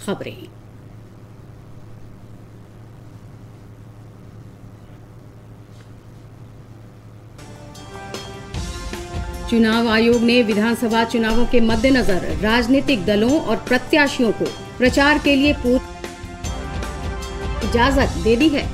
खबरें। चुनाव आयोग ने विधानसभा चुनावों के मद्देनजर राजनीतिक दलों और प्रत्याशियों को प्रचार के लिए पूरी इजाजत दे दी है।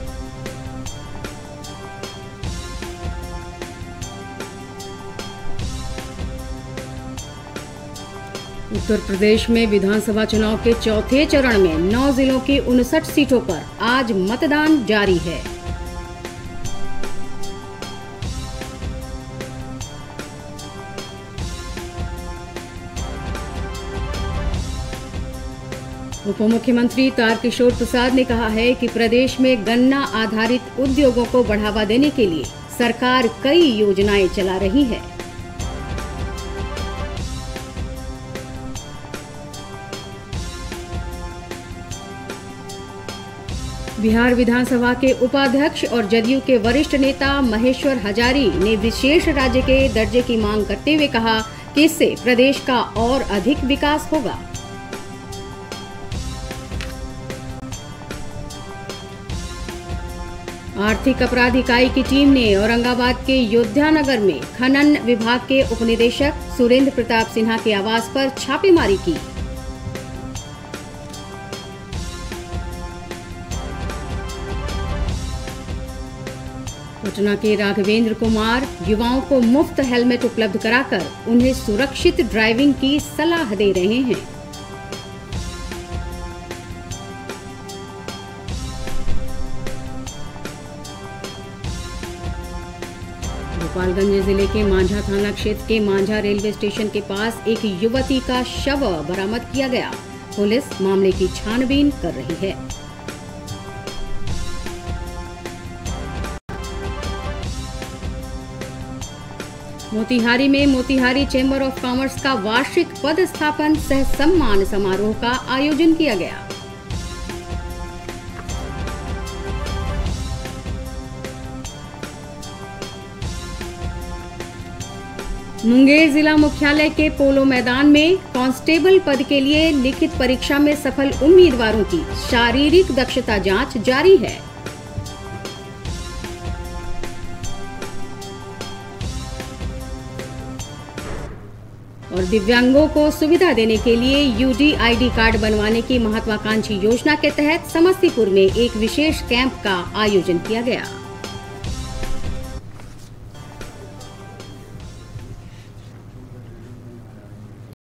उत्तर प्रदेश में विधानसभा चुनाव के चौथे चरण में 9 जिलों की 59 सीटों पर आज मतदान जारी है। उप मुख्यमंत्री तारकिशोर प्रसाद ने कहा है कि प्रदेश में गन्ना आधारित उद्योगों को बढ़ावा देने के लिए सरकार कई योजनाएं चला रही है। बिहार विधानसभा के उपाध्यक्ष और जदयू के वरिष्ठ नेता महेश्वर हजारी ने विशेष राज्य के दर्जे की मांग करते हुए कहा कि इससे प्रदेश का और अधिक विकास होगा। आर्थिक अपराध इकाई की टीम ने औरंगाबाद के योध्यानगर में खनन विभाग के उपनिदेशक सुरेंद्र प्रताप सिन्हा के आवास पर छापेमारी की। पटना के राघवेंद्र कुमार युवाओं को मुफ्त हेलमेट उपलब्ध कराकर उन्हें सुरक्षित ड्राइविंग की सलाह दे रहे हैं। गोपालगंज जिले के मांझा थाना क्षेत्र के मांझा रेलवे स्टेशन के पास एक युवती का शव बरामद किया गया। पुलिस मामले की छानबीन कर रही है। मोतिहारी में मोतिहारी चैम्बर ऑफ कॉमर्स का वार्षिक पदस्थापन सह सम्मान समारोह का आयोजन किया गया। मुंगेर जिला मुख्यालय के पोलो मैदान में कांस्टेबल पद के लिए लिखित परीक्षा में सफल उम्मीदवारों की शारीरिक दक्षता जांच जारी है। और दिव्यांगों को सुविधा देने के लिए यूडीआईडी कार्ड बनवाने की महत्वाकांक्षी योजना के तहत समस्तीपुर में एक विशेष कैंप का आयोजन किया गया।